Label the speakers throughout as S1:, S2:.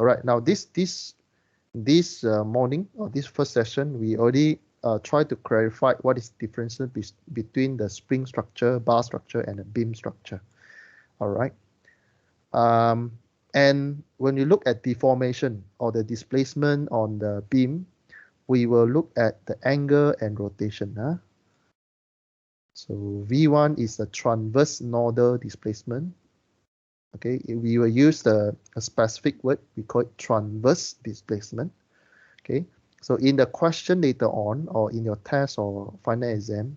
S1: All right, now this morning, or this first session, we already tried to clarify what is the difference between the spring structure, bar structure, and a beam structure. All right. And when you look at deformation or the displacement on the beam, we will look at the angle and rotation. So V1 is the transverse nodal displacement. Okay, we will use a specific word, we call it transverse displacement. Okay, so in the question later on, or in your test or final exam,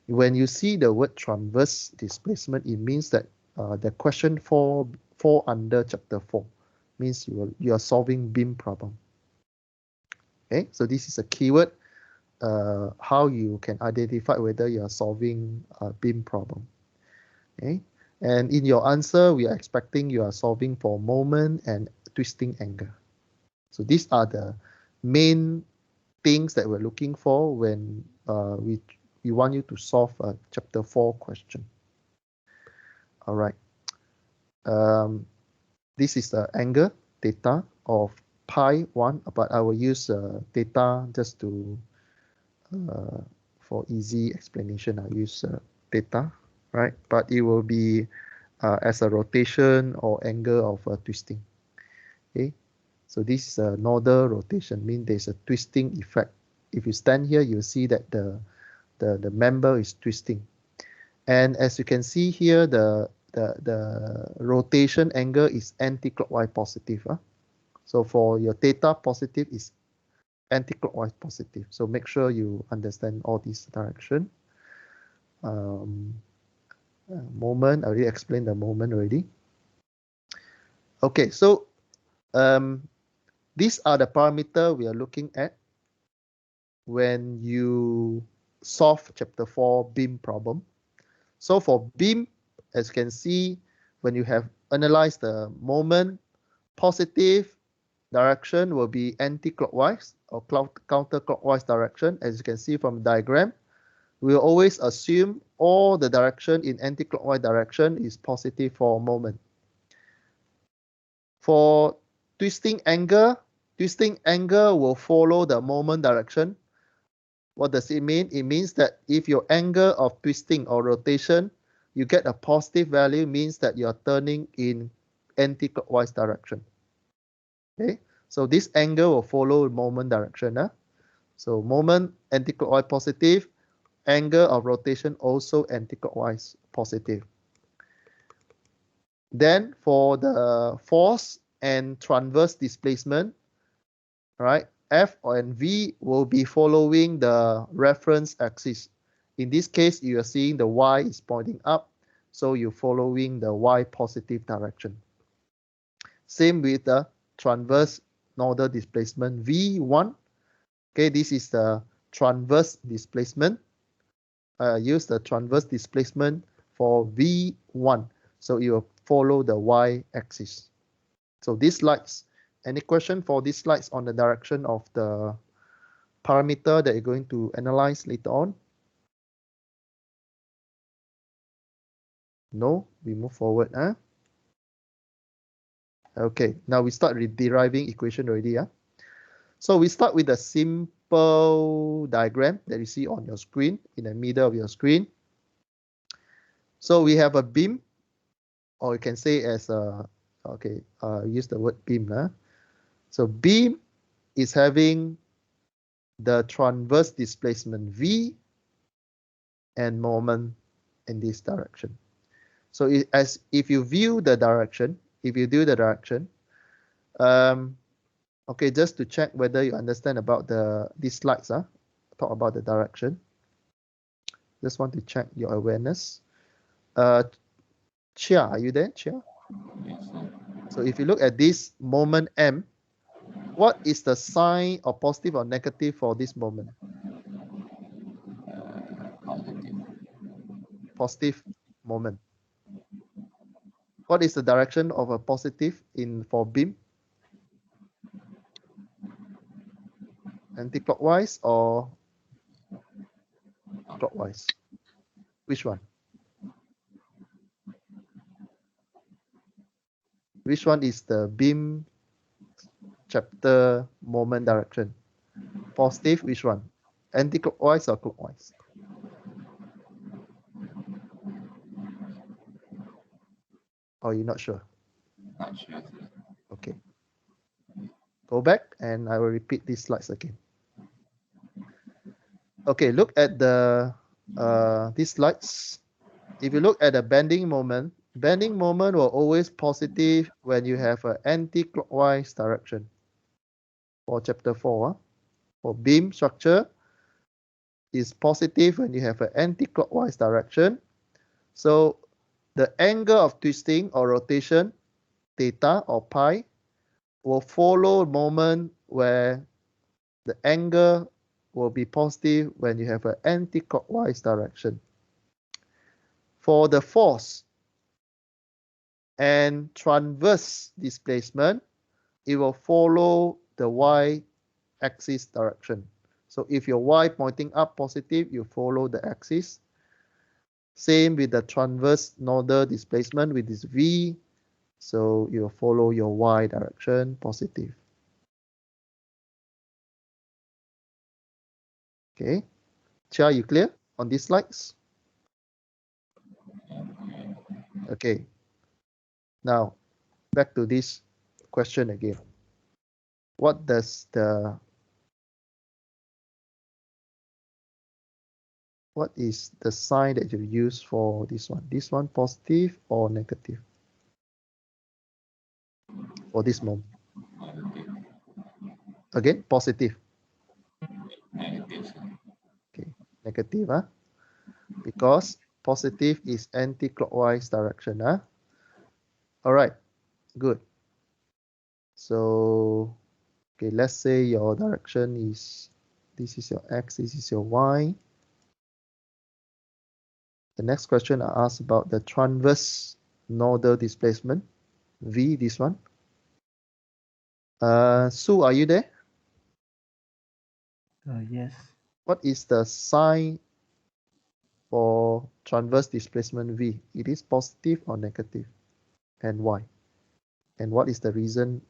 S1: when you see the word transverse displacement, it means that the question fall under chapter 4, means you are solving beam problem. Okay, so this is a keyword, how you can identify whether you are solving a beam problem. Okay, and in your answer, we are expecting you are solving for moment and twisting angle. So these are the main things that we're looking for when we want you to solve a chapter 4 question. All right. This is the angle theta of pi 1, but I will use theta just to for easy explanation. I'll use theta, right? But it will be as a rotation or angle of twisting. Okay, so this is a nodal rotation, means there's a twisting effect. If you stand here, you'll see that the member is twisting. And as you can see here, the rotation angle is anti-clockwise positive. So for your theta, positive is anti-clockwise positive. So make sure you understand all these direction. Moment, I already explained the moment already. Okay, so these are the parameters we are looking at when you solve chapter 4 beam problem. So for beam, as you can see, when you have analyzed the moment, positive direction will be anti-clockwise or counterclockwise direction. As you can see from the diagram, we will always assume all the direction in anti-clockwise direction is positive for a moment. For twisting angle will follow the moment direction. What does it mean? It means that if your angle of twisting or rotation, you get a positive value, means that you are turning in anti-clockwise direction. Okay, so this angle will follow moment direction. So moment anti-clockwise positive, angle of rotation also anti-clockwise positive. Then for the force and transverse displacement, right, F and V will be following the reference axis. In this case, you are seeing the Y is pointing up, so you're following the Y positive direction. Same with the transverse nodal displacement V1. Okay, this is the transverse displacement. Use the transverse displacement for V1. So you will follow the Y axis. So these slides, any question for these slides on the direction of the parameter that you're going to analyze later on? No, we move forward. Okay, now we start with deriving equation already. So we start with a simple diagram that you see on your screen, in the middle of your screen. So we have a beam, or you can say as a, okay, use the word beam. So beam is having the transverse displacement V and moment in this direction. So if you view the direction, okay, just to check whether you understand about these slides, talk about the direction. Just want to check your awareness. Chia, are you there, Chia?
S2: Yes, sir.
S1: So if you look at this moment M, what is the sign or positive or negative for this moment?
S2: Positive.
S1: Positive moment. What is the direction of a positive for beam? Anti-clockwise or clockwise? Which one? Which one is the beam chapter moment direction? Positive, which one? Anti-clockwise or clockwise? Or you're not sure?
S2: Not sure.
S1: Okay. Go back and I will repeat these slides again. Okay, look at the these slides. If you look at the bending moment will always positive when you have an anti-clockwise direction. For chapter 4, for beam structure, is positive when you have an anti-clockwise direction. So the angle of twisting or rotation, theta or pi, will follow moment where the angle will be positive when you have an anti-clockwise direction. For the force and transverse displacement, it will follow the y-axis direction. So if your y pointing up positive, you follow the axis. Same with the transverse nodal displacement with this v. So you follow your y direction positive. Okay. Chia, you clear on these slides? Okay. Now, back to this question again. What is the sign that you use for this one? This one positive or negative? For this moment. Again, positive.
S2: Negative.
S1: Okay, negative, huh? Because positive is anti-clockwise direction, huh? All right, good. So, okay, let's say your direction is, this is your x, this is your y. The next question I asked about the transverse nodal displacement, v, this one. Sue, are you there?
S3: Yes.
S1: What is the sign for transverse displacement v? It is positive or negative, and why? And what is the reason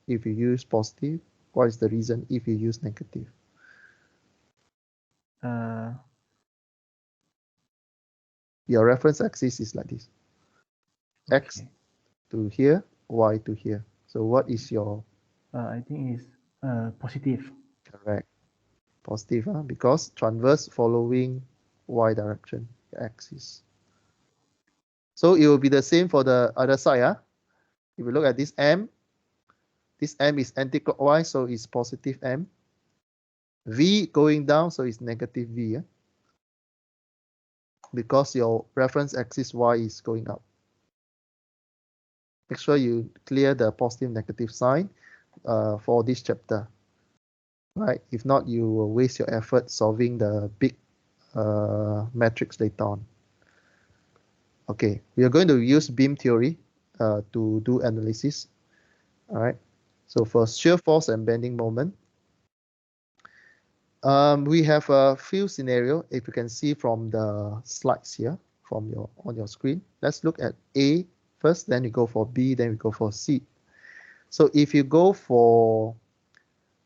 S1: if you use positive? What is the reason if you use negative? Your reference axis is like this. X
S3: Okay.
S1: to here, y to here. So what is your?
S3: I think it's positive.
S1: Correct. Positive, huh? Because transverse following y direction, axis. So it will be the same for the other side. Huh? If you look at this m is anti-clockwise, so it's positive m. V going down, so it's negative v. Huh? Because your reference axis y is going up. Make sure you clear the positive negative sign for this chapter. Right? If not, you will waste your effort solving the big matrix later on. Okay, we are going to use beam theory to do analysis. All right. So for shear force and bending moment, we have a few scenarios. If you can see from the slides here, on your screen. Let's look at A first, then we go for B, then we go for C. So if you go for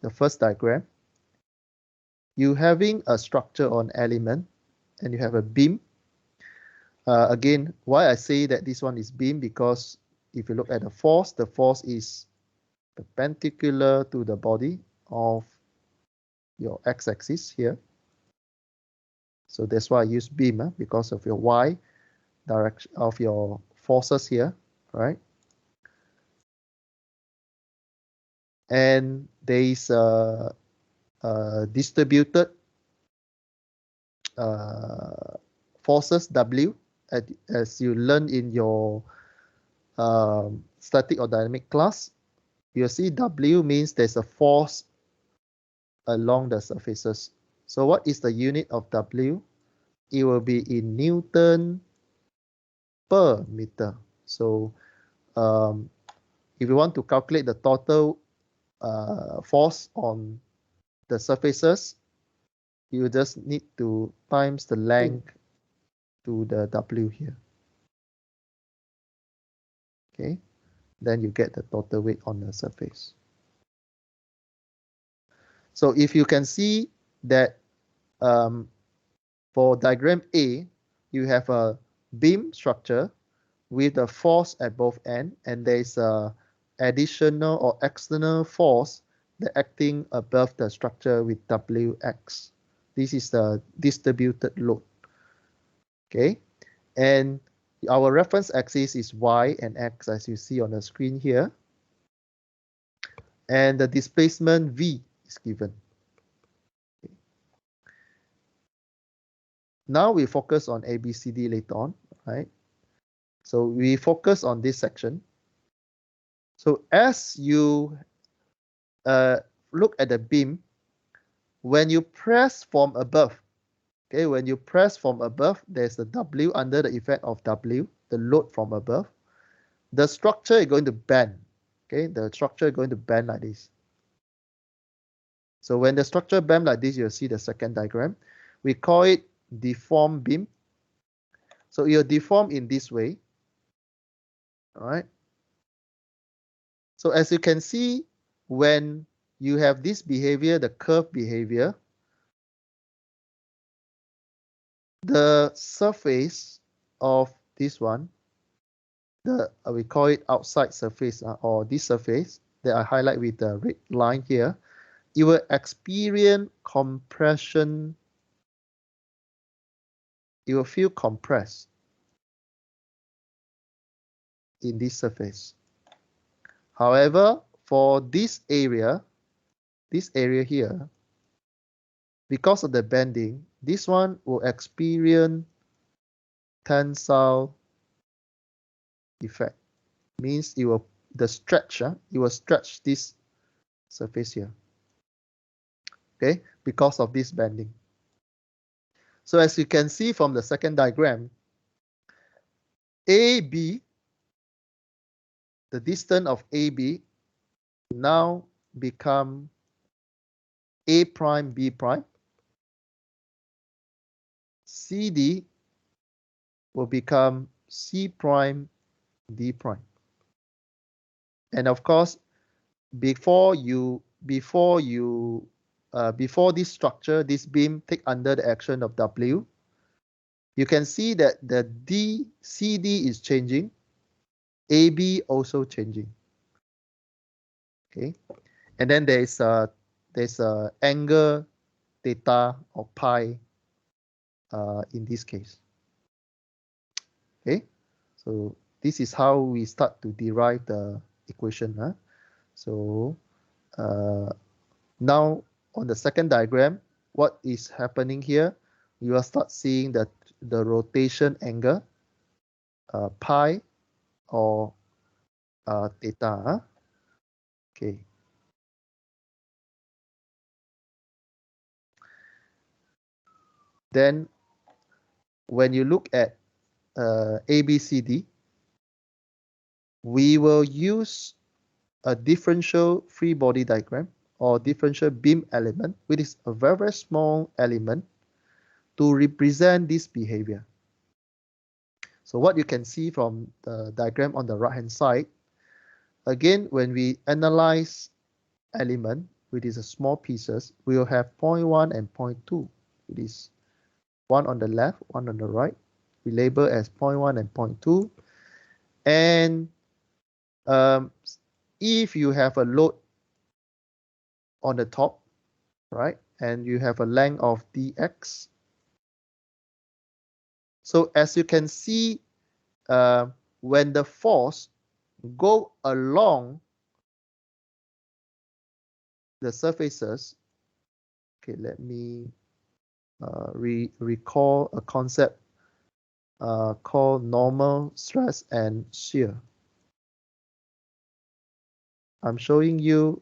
S1: the first diagram, you having a structure on element, and you have a beam. Again, why I say that this one is beam, because if you look at the force is perpendicular to the body of your x-axis here. So that's why I use beam, because of your y direction of your forces here, right? And there is a distributed forces W, as you learn in your static or dynamic class. You see W means there's a force along the surfaces. So what is the unit of W? It will be in Newton per meter. So if you want to calculate the total force on the surfaces, you just need to times the length to the W here. Okay, then you get the total weight on the surface. So if you can see that for diagram A, you have a beam structure with a force at both ends, and there is a additional or external force that acting above the structure with Wx. This is the distributed load. Okay, and our reference axis is y and x, as you see on the screen here, and the displacement v is given. Okay. Now we focus on ABCD later on, right? So we focus on this section. So as you look at the beam, when you press from above, okay, when you press from above, there's the W under the effect of W, the load from above. The structure is going to bend, okay, the structure is going to bend like this. So when the structure bends like this, you'll see the second diagram. We call it deformed beam. So you're deformed in this way, all right? So as you can see, when you have this behavior, the curve behavior, the surface of this one, we call it outside surface, or this surface that I highlight with the red line here, you will experience compression. You will feel compressed in this surface. However, for this area here, because of the bending, this one will experience tensile effect. Means it will it will stretch this surface here. Okay, because of this bending. So as you can see from the second diagram, AB, the distance of AB now become A prime B prime. CD will become C prime D prime. And of course, before this structure, this beam take under the action of W, you can see that the CD is changing, AB also changing. Okay, and then there's a angle theta or pi in this case. Okay, so this is how we start to derive the equation. So now on the second diagram, what is happening here? You will start seeing the rotation angle, pi or theta. Okay. Then when you look at ABCD, we will use a differential free body diagram or differential beam element, which is a very, very small element, to represent this behavior. So what you can see from the diagram on the right hand side, again, when we analyze element, which is a small pieces, we will have 0.1 and 0.2. It is one on the left, one on the right. We label as 0.1 and 0.2. And if you have a load on the top, right, and you have a length of dx, so as you can see, when the force go along the surfaces, okay, let me recall a concept called normal stress and shear. I'm showing you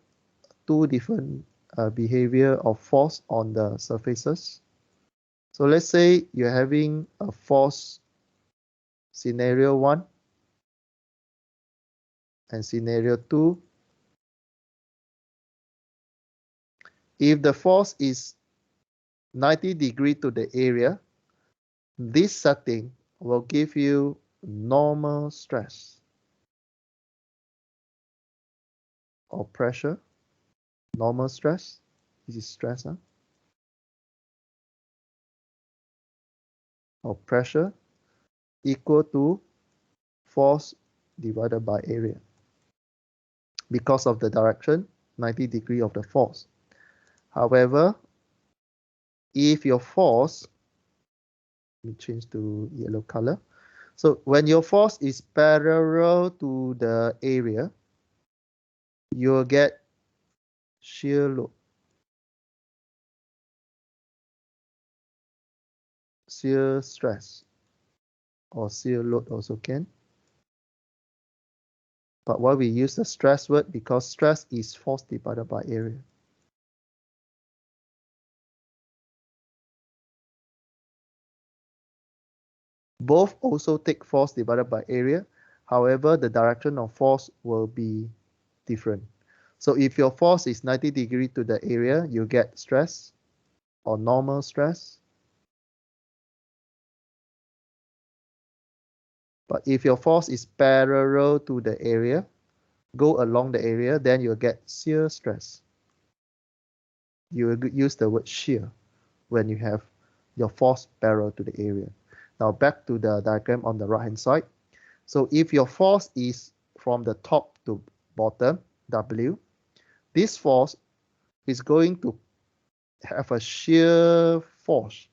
S1: two different behavior of force on the surfaces. So let's say you're having a force scenario 1 and scenario 2. If the force is 90 degrees to the area, this setting will give you normal stress or pressure, normal stress. This is stress, or pressure equal to force divided by area. Because of the direction, 90 degree of the force. However, if your force, let me change to yellow color. So when your force is parallel to the area, you'll get shear load. Shear stress or shear load also can. But why we use the stress word? Because stress is force divided by area. Both also take force divided by area. However, the direction of force will be different. So if your force is 90 degree to the area, you get stress or normal stress. But if your force is parallel to the area, go along the area, then you'll get shear stress. You will use the word shear when you have your force parallel to the area. Now back to the diagram on the right hand side. So if your force is from the top to bottom, W, this force is going to have a shear force.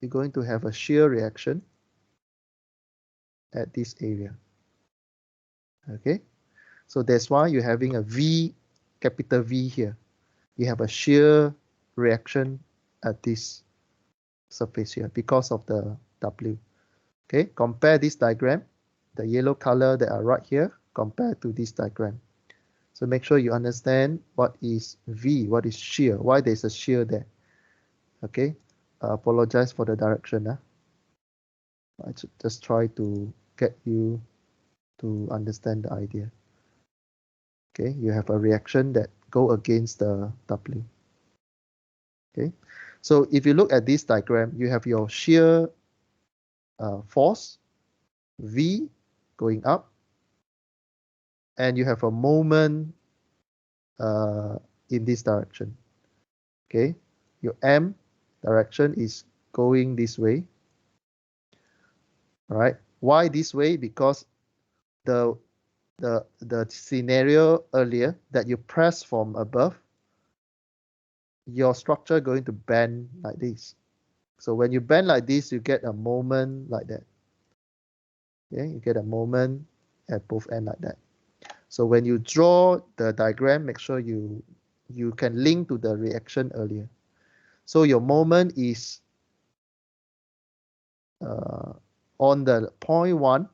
S1: You're going to have a shear reaction at this area. Okay, so that's why you're having a V, capital V here. You have a shear reaction at this surface here because of the W. Okay, compare this diagram, the yellow color that are right here, compared to this diagram. So make sure you understand what is V, what is shear, why there's a shear there. Okay, apologize for the direction. I just try to get you to understand the idea. Okay, you have a reaction that go against the W. Okay, so if you look at this diagram, you have your shear force, V, going up, and you have a moment in this direction. Okay, your M direction is going this way. All right, why this way? Because the scenario earlier that you press from above, your structure going to bend like this. So when you bend like this, you get a moment like that. Okay, you get a moment at both ends like that. So when you draw the diagram, make sure you can link to the reaction earlier. So your moment is on the point 1.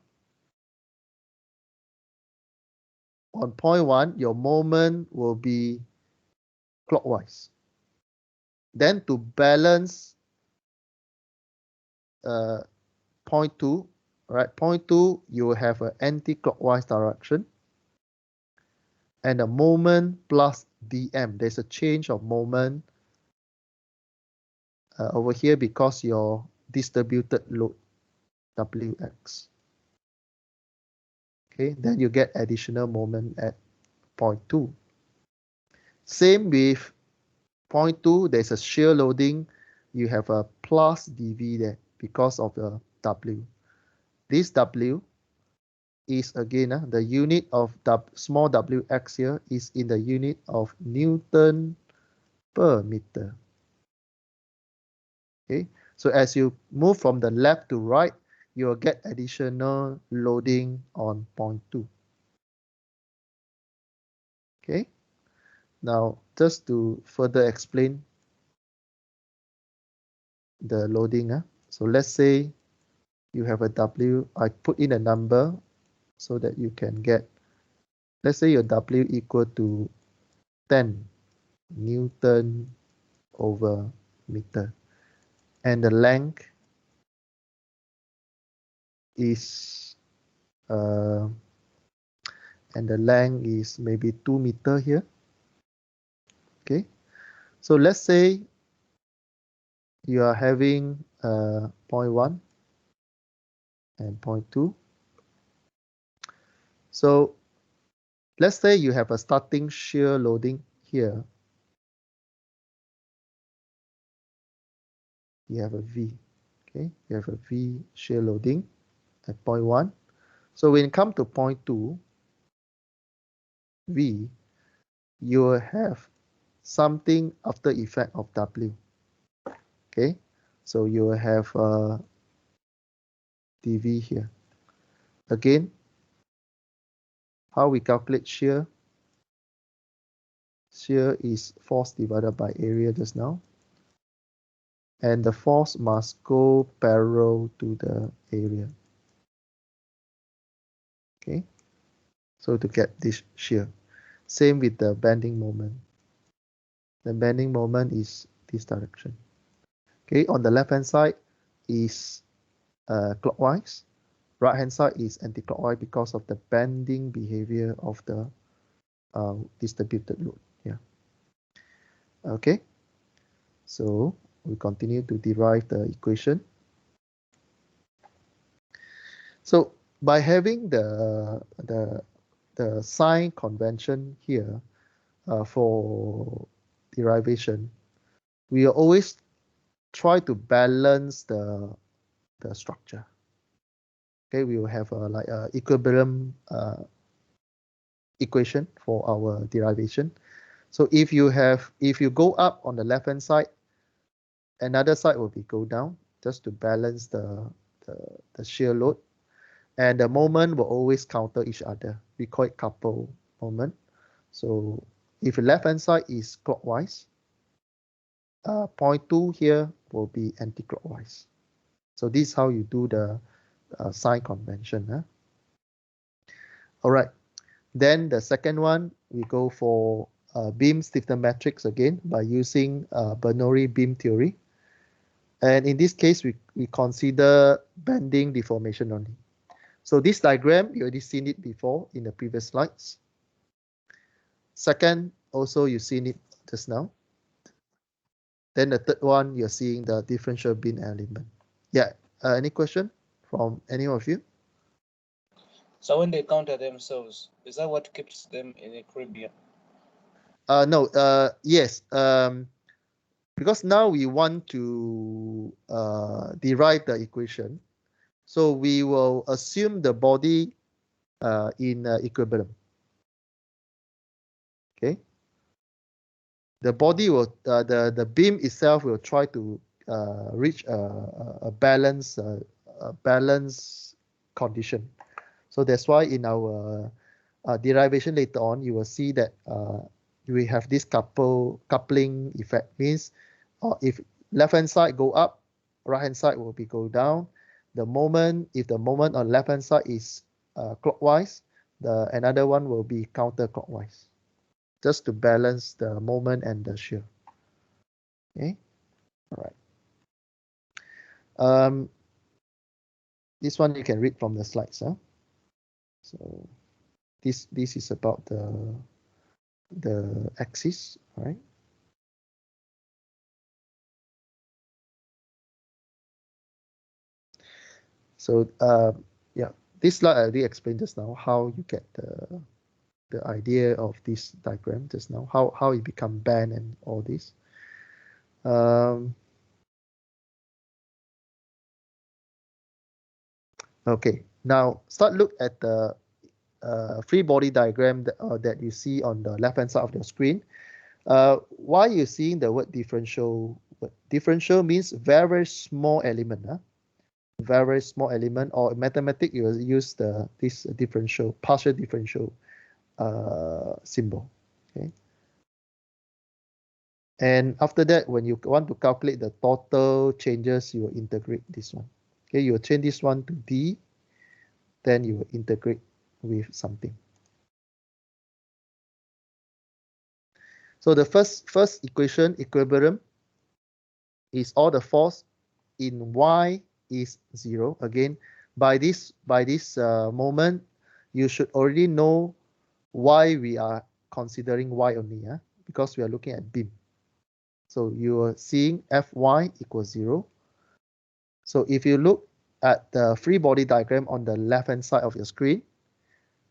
S1: On point 1, your moment will be clockwise. Then to balance point 2, right? Point 2, you will have an anti-clockwise direction. And the moment plus dm, there's a change of moment over here because your distributed load Wx. Okay, then you get additional moment at point 2. Same with point 2, there's a shear loading. You have a plus dv there because of the W. This W is again the unit of small wx here is in the unit of Newton per meter. Okay, so as you move from the left to right, you will get additional loading on point 2. Okay, now just to further explain the loading. So let's say you have a W, I put in a number so that you can get, let's say your W equal to 10 Newton over meter. And the length is maybe 2 meter here. Okay, so let's say you are having point 1 and point 2. So let's say you have a starting shear loading here. You have a V, okay? You have a V shear loading at point 1. So when you come to point 2, V, you will have something after effect of W, okay? So you will have dV here. Again, how we calculate shear? Shear is force divided by area just now. And the force must go parallel to the area. Okay, so to get this shear. Same with the bending moment. The bending moment is this direction. Okay, on the left hand side is clockwise. Right hand side is anti-clockwise because of the bending behavior of the distributed load. Yeah. Okay. So we continue to derive the equation. So by having the sign convention here for derivation, we always try to balance the structure. Okay, we will have like a equilibrium equation for our derivation. So if you go up on the left hand side, another side will be go down just to balance the shear load, and the moment will always counter each other. We call it couple moment. So if the left hand side is clockwise, point 2 here will be anti-clockwise. So this is how you do the sign convention. Huh? All right. Then the second one, we go for beam stiffness matrix again by using Bernoulli beam theory. And in this case, we consider bending deformation only. So this diagram, you already seen it before in the previous slides. Second, also you've seen it just now. Then the third one, you're seeing the differential beam element. Yeah, any question from any of you?
S4: So when they counter themselves, is that what keeps them in equilibrium?
S1: No, yes. Because now we want to derive the equation. So we will assume the body in equilibrium. Okay. The body will, the beam itself will try to reach a balance condition. So that's why in our derivation later on, you will see that we have this coupling effect. Means if left hand side go up, right hand side will be go down. If the moment on left hand side is clockwise, another one will be counterclockwise, just to balance the moment and the shear. Okay, all right. This one you can read from the slides. Huh? So this is about the axis, all right? So yeah, this slide I already explained just now how you get the idea of this diagram just now, how it become band and all this. Okay, now start look at the free body diagram that you see on the left hand side of the screen. Why you're seeing the word differential? Differential means very small element. Huh? Very small element, or mathematics you will use this differential, partial differential symbol. Okay. And after that, when you want to calculate the total changes, you will integrate this one. Okay, you will change this one to D, then you will integrate with something. So the first equation, equilibrium, is all the force in Y is 0. Again, by this moment, you should already know why we are considering Y only, because we are looking at beam. So you are seeing Fy equals 0. So if you look at the free body diagram on the left hand side of your screen,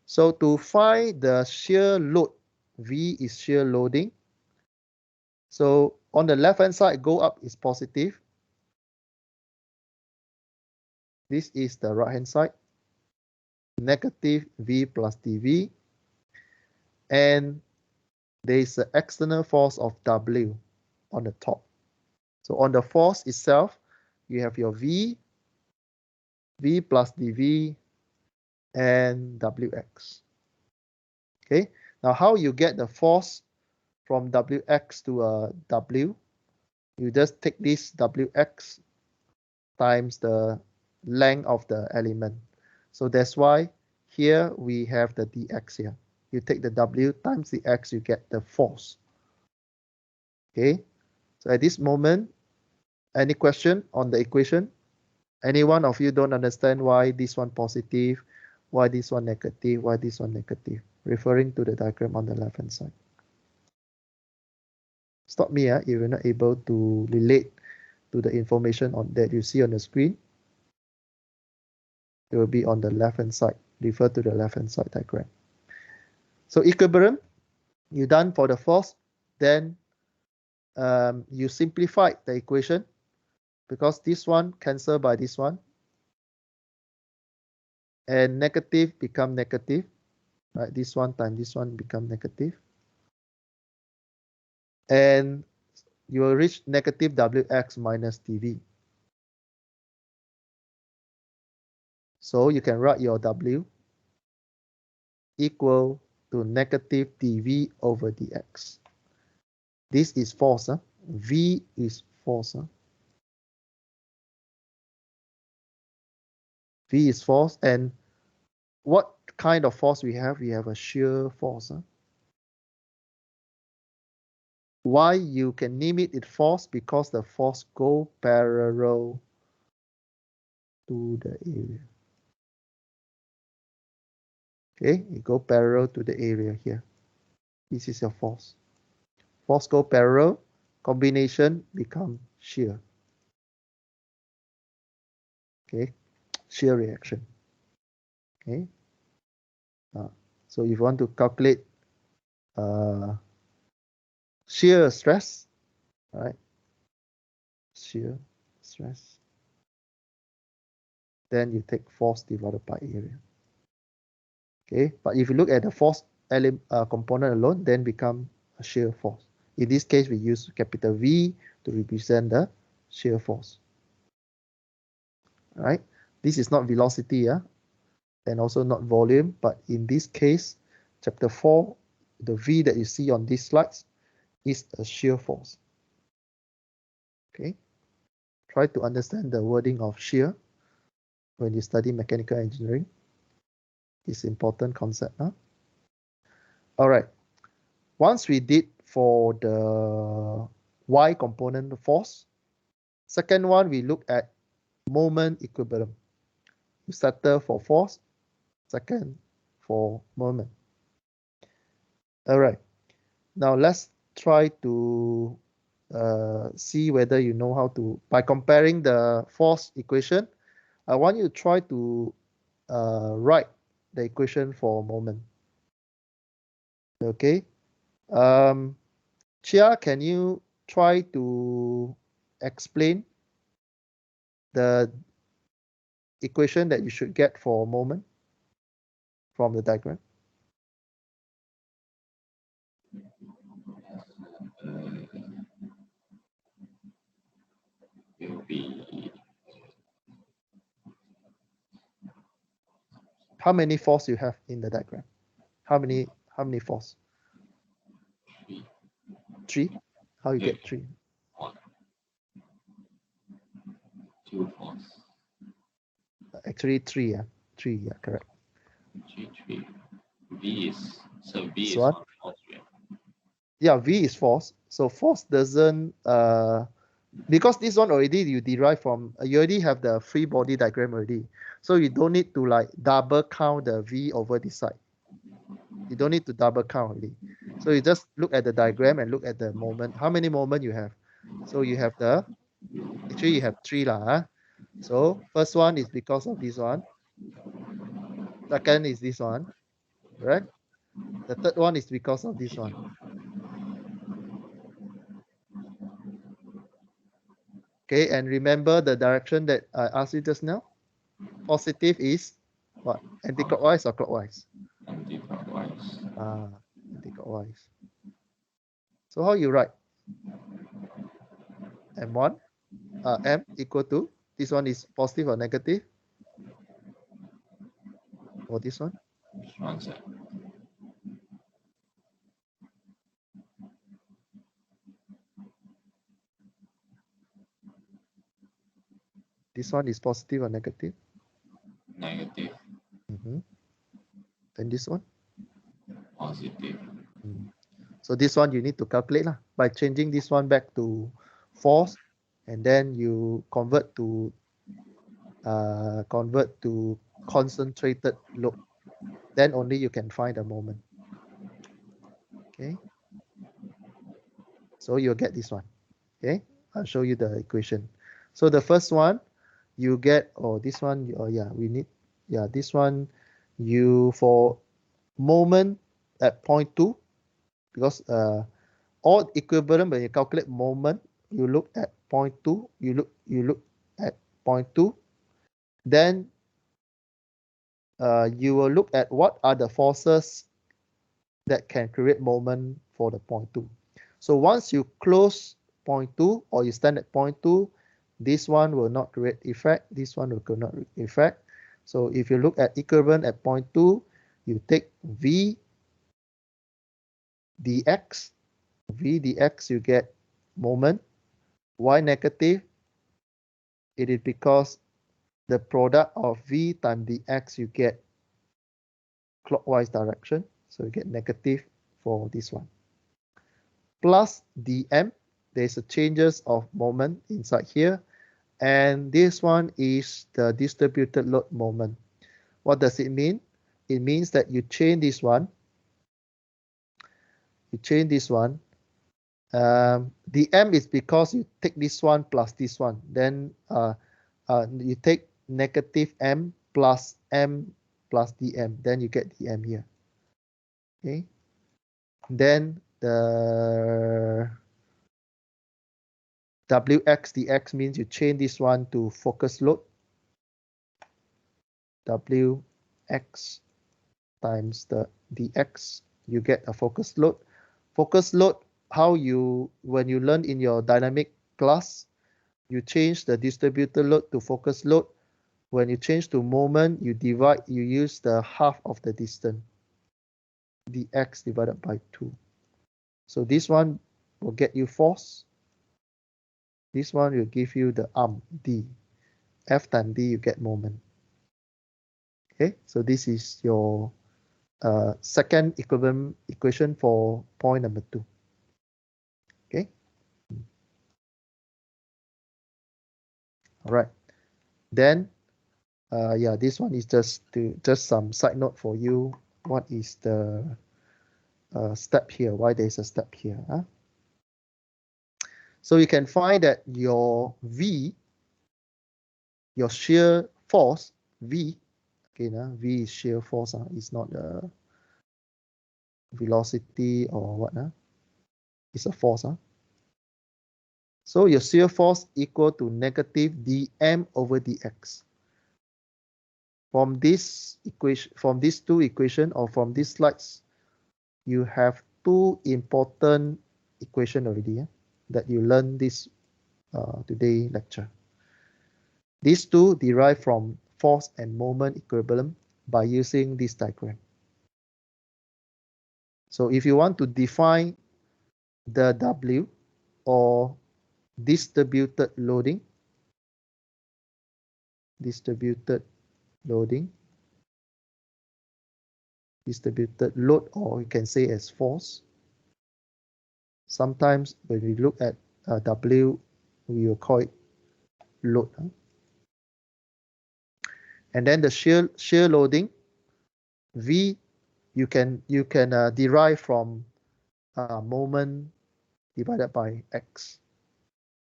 S1: So to find the shear load, V is shear loading. So on the left hand side, go up is positive. This is the right hand side, negative V plus dV. And there is an external force of W on the top. So on the force itself, you have your V, V plus dV, and Wx. Okay, now how you get the force from Wx to a W? You just take this Wx times the length of the element. So that's why here we have the dx here. You take the W times the x, you get the force. Okay, so at this moment, any question on the equation? Any one of you don't understand why this one positive, why this one negative, why this one negative? Referring to the diagram on the left hand side. Stop me if you're not able to relate to the information on that you see on the screen. It will be on the left hand side. Refer to the left hand side diagram. So equilibrium, you done for the force, then you simplify the equation because this one cancel by this one, and negative become negative, right? This one times this one become negative, and you will reach negative Wx minus dV. So you can write your W equal to negative dV over dx. This is force. V is force. V is force, and what kind of force we have? We have a shear force. Why you can name it force? Because the force go parallel to the area. Okay, it go parallel to the area here. This is your force. Force go parallel, combination become shear. Okay, shear reaction. Okay, so if you want to calculate shear stress, right? Shear stress. Then you take force divided by area. Okay, but if you look at the force component alone, then become a shear force. In this case, we use capital V to represent the shear force. All right, this is not velocity, and also not volume, but in this case, chapter 4, the V that you see on these slides is a shear force. Okay, try to understand the wording of shear when you study mechanical engineering. It's important concept. All right, once we did for the Y component force, second one we look at moment equilibrium. You settle for force, second for moment. All right, now let's try to see whether you know how to, by comparing the force equation, I want you to try to write the equation for moment. Okay, Chia, can you try to explain the equation that you should get for a moment from the diagram?
S2: Will be
S1: How many force you have in the diagram? How many force?
S2: 3.
S1: 3? How you
S2: Yeah.
S1: get 3?
S2: 1. 2 force.
S1: Actually 3, 3, correct.
S2: 3, 3. V is, so V
S1: This
S2: is
S1: one?
S2: 1 force, right?
S1: Yeah, V is force. So force doesn't, because this one already you derive from, you already have the free body diagram already. So you don't need to like double count the V over this side. You don't need to double count already. So you just look at the diagram and look at the moment. How many moment you have? So you have actually you have 3 lah. So first one is because of this one. Second is this one. Correct? The third one is because of this one. Okay, and remember the direction that I asked you just now? Positive is what? Anti-clockwise or clockwise?
S2: Anti-clockwise.
S1: Anti-clockwise. So how you write? M1, M equal to, this one is positive or negative? Or this one?
S2: Which one, sir?
S1: This one is positive or negative?
S2: Negative.
S1: Then this one?
S2: Positive.
S1: So this one you need to calculate lah, by changing this one back to force, and then you convert to concentrated load. Then only you can find the moment. Okay. So you'll get this one. Okay. I'll show you the equation. So the first one you get, or this one, this one, you for moment at point 2, because all equivalent when you calculate moment, you look at point 2, you look at point 2, then you will look at what are the forces that can create moment for the point 2. So once you close point 2 or you stand at point 2, this one will not create effect, this one will not create effect. So if you look at equivalent at point 2, you take V dx, you get moment. Why negative? It is because the product of V times dx you get clockwise direction, so you get negative for this one. Plus dm, there's a changes of moment inside here, and this one is the distributed load moment. What does it mean? It means that you change this one. The m is because you take this one plus this one. Then you take negative m plus dm. Then you get dm here. Okay. Then the wx dx means you change this one to focus load. Wx times the dx, you get a focus load. Focus load, when you learn in your dynamic class, you change the distributed load to focus load. When you change to moment, you use the half of the distance, dx divided by 2. So this one will get you force. This one will give you the arm, d. F times d, you get moment. Okay, so this is your second equivalent equation for point number 2. Okay. All right. Then, this one is just some side note for you. What is the step here? Why there's a step here? Huh? So you can find that your V, your shear force, V, okay, V is shear force, it's not a velocity or what, it's a force. So your shear force equal to negative dm over dx. From this equation, from these two equations, or from these slides, you have two important equations already that you learned this today lecture. These two derive from force and moment equilibrium by using this diagram. So if you want to define the W, or distributed load, or you can say as force. Sometimes when we look at W, we will call it load. And then the shear loading, V, you can derive from moment divided by x.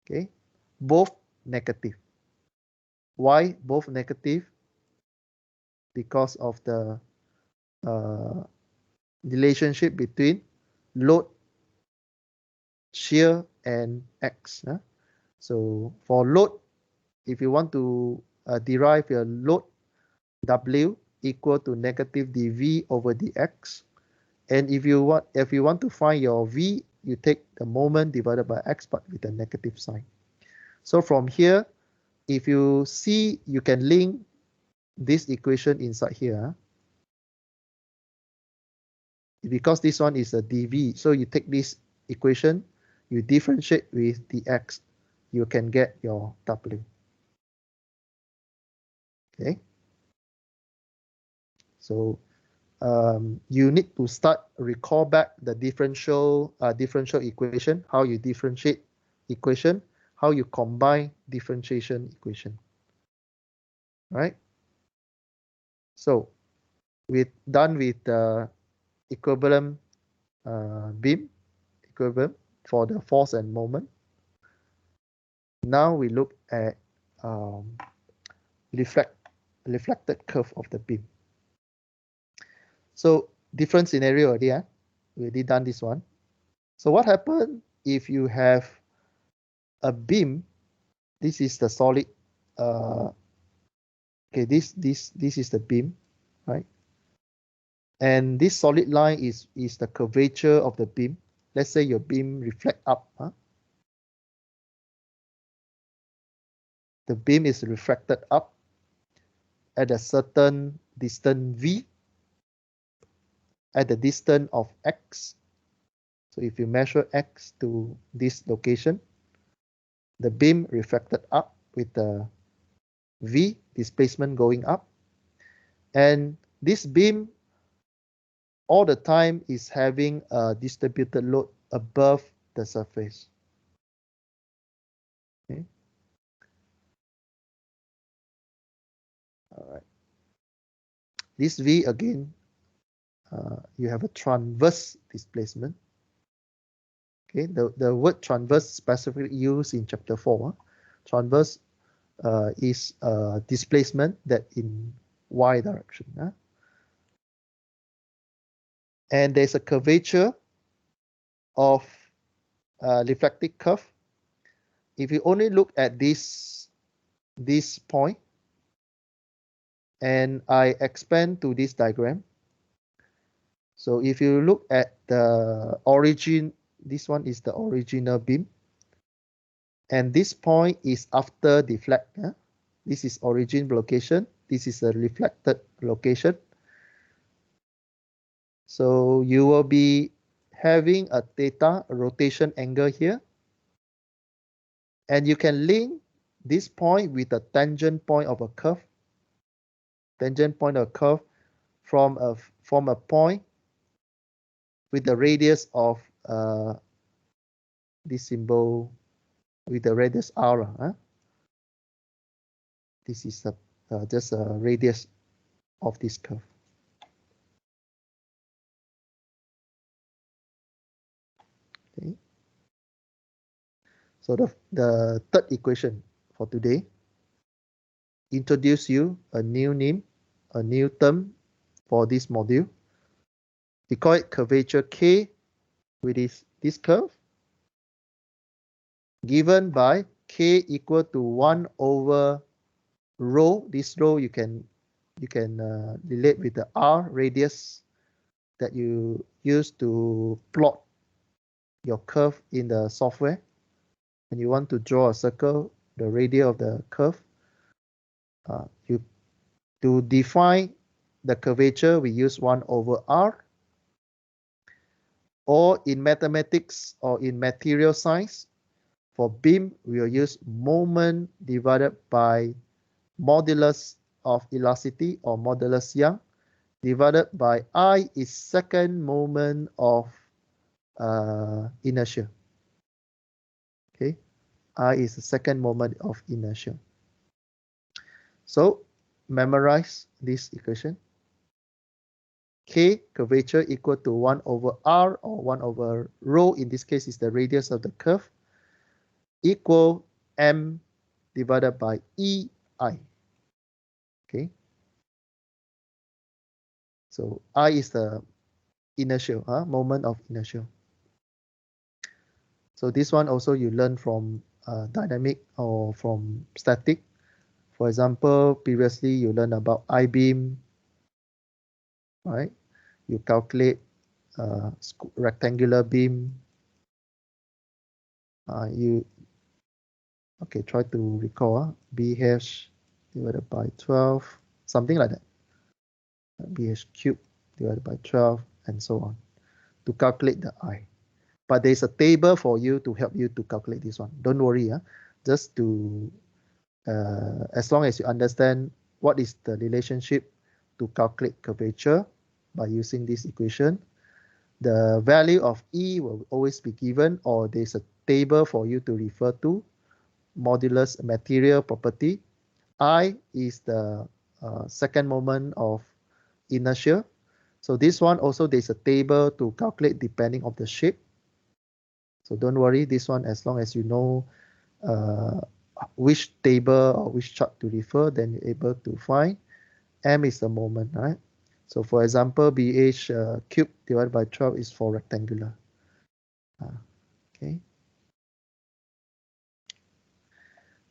S1: Okay, both negative. Why both negative? Because of the relationship between load, shear, and X. So for load, if you want to derive your load W equal to negative dV over dx, and if you want to find your V, you take the moment divided by X but with a negative sign. So from here, if you see, you can link this equation inside here. Because this one is a dV, so you take this equation, you differentiate with dx, you can get your W. Okay. So you need to recall back the differential equation, how you differentiate equation, how you combine differentiation equation. Right? So we're done with the equivalent beam, equivalent for the force and moment. Now we look at reflected curve of the beam. So different scenario already. We already done this one. So what happens if you have a beam? This is the solid. Okay, this is the beam, right? And this solid line is the curvature of the beam. Let's say your beam reflect up. The beam is refracted up at a certain distance V, at the distance of X. So if you measure X to this location, the beam refracted up with the V displacement going up. And this beam all the time is having a distributed load above the surface. Okay. All right. This V again, you have a transverse displacement. Okay, the word transverse specifically used in chapter 4. Transverse is displacement that in y direction. And there's a curvature of reflected curve. If you only look at this point, and I expand to this diagram. So if you look at the origin, this one is the original beam. And this point is after deflect. This is origin location. This is a reflected location. So you will be having a theta, a rotation angle here. And you can link this point with the tangent point of a curve. Tangent point of a curve from a point with the radius of this symbol with the radius r. This is just a radius of this curve. Okay. So the third equation for today introduce you a new name, a new term for this module. We call it curvature K, which is this curve, given by K equal to 1 over rho. This rho you can relate with the r radius that you use to plot your curve in the software. When you want to draw a circle, the radius of the curve, to define the curvature, we use 1 over r. Or in mathematics or in material science, for beam, we will use moment divided by modulus of elasticity or modulus Young, divided by I is second moment of inertia. Okay, I is the second moment of inertia. So memorize this equation. K curvature equal to 1 over r or 1 over rho, in this case is the radius of the curve, equal m divided by EI. Okay. So I is the inertia, moment of inertia. So this one also you learn from dynamic or from static. For example, previously you learned about I-beam, right? You calculate rectangular beam. Try to recall BH divided by 12, something like that. BH cubed divided by 12 and so on to calculate the I. But there's a table for you to help you to calculate this one. Don't worry, just to as long as you understand what is the relationship to calculate curvature by using this equation, the value of E will always be given, or there's a table for you to refer to, modulus material property. I is the second moment of inertia. So this one also there's a table to calculate depending on the shape. So don't worry, this one as long as you know which table or which chart to refer, then you're able to find. M is the moment, right? So for example, BH cubed divided by 12 is for rectangular. Okay.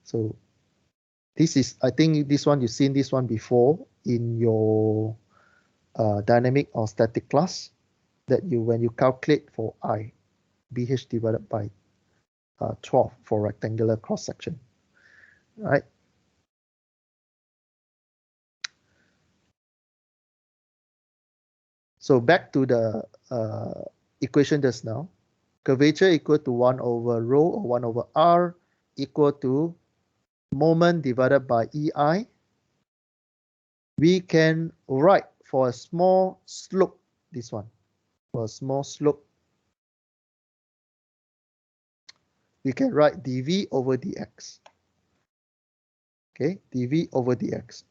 S1: So this is, I think this one, you've seen this one before in your dynamic or static class, that when you calculate for I, BH divided by 12 for rectangular cross section, right? So back to the equation just now, curvature equal to 1 over rho or 1 over r equal to moment divided by EI. We can write for a small slope, this one, for a small slope, we can write dv over dx. Okay, dv over dx.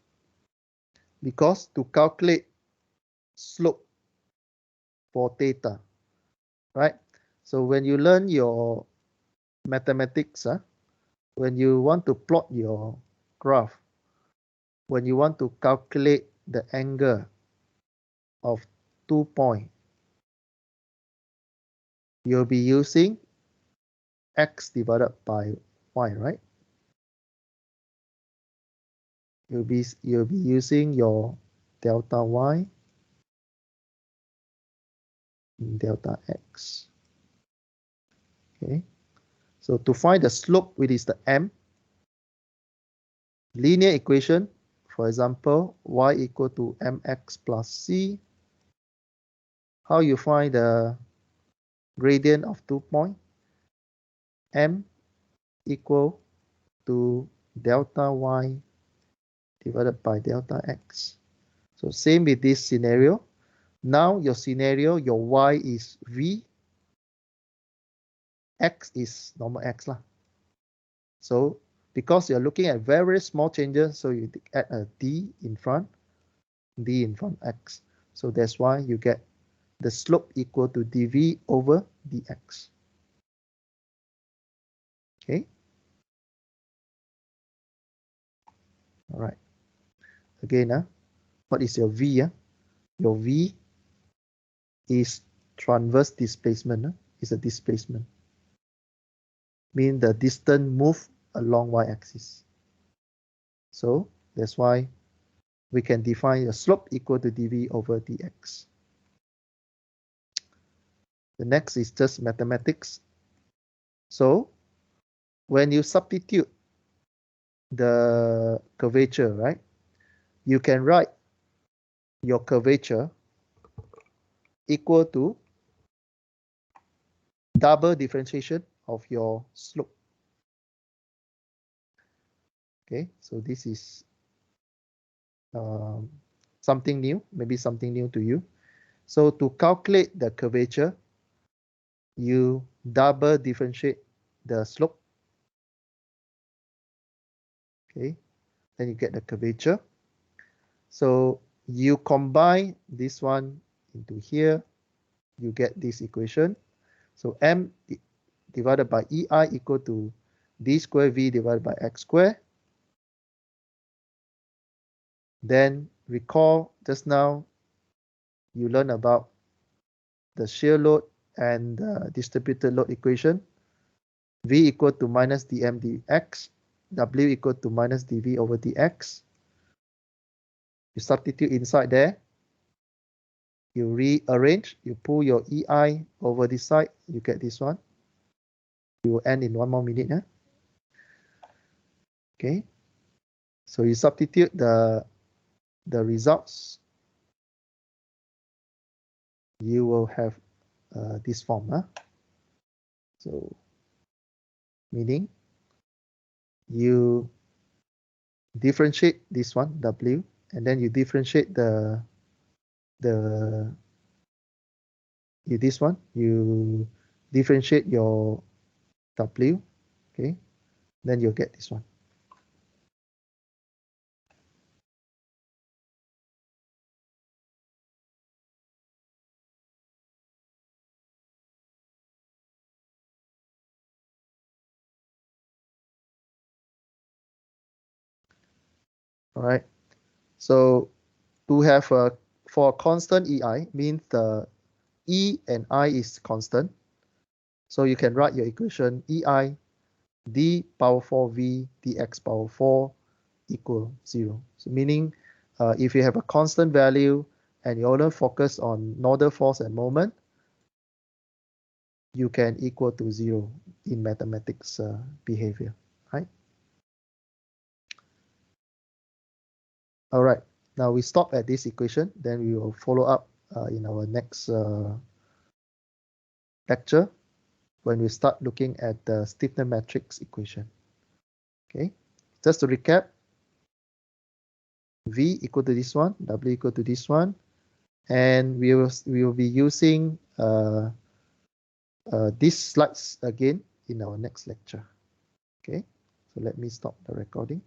S1: Because to calculate slope for theta, right? So when you learn your mathematics, when you want to plot your graph, when you want to calculate the angle of 2 points, you'll be using x divided by y, right? You'll be using your delta y, delta x. Okay. So to find the slope, which is the m, linear equation, for example, y equal to mx plus c. How you find the gradient of 2 points? M equal to delta y divided by delta x. So same with this scenario. Now your scenario, your y is v, x is normal x lah. So because you're looking at very small changes, so you add a d in front x. So that's why you get the slope equal to dv over dx. Okay. All right. Again, what is your v? Your v is transverse displacement. Is a displacement. Mean the distance move along y-axis. So that's why we can define a slope equal to dv over dx. The next is just mathematics. So when you substitute the curvature, right, you can write your curvature equal to double differentiation of your slope. Okay, so this is something new, maybe something new to you. So to calculate the curvature, you double differentiate the slope. Okay, then you get the curvature. So you combine this one into here, you get this equation. So m divided by EI equal to d square v divided by x square. Then recall just now you learned about the shear load and the distributed load equation. V equal to minus dm dx, W equal to minus dV over dx. You substitute inside there. You rearrange, you pull your EI over this side, you get this one. We will end in 1 more minute. Okay. So you substitute the results. You will have this form. So meaning you differentiate this one, W, and then you differentiate this one, you differentiate your W, okay, then you'll get this one. All right, so to have for a constant EI means the E and I is constant. So you can write your equation EI d power 4 V dx power 4 equal 0. So meaning if you have a constant value and you only focus on nodal force and moment, you can equal to 0 in mathematics behavior, right? All right, now we stop at this equation, then we will follow up in our next lecture when we start looking at the stiffness matrix equation. Okay, just to recap, V equal to this one, W equal to this one, and we will be using these slides again in our next lecture. Okay, so let me stop the recording.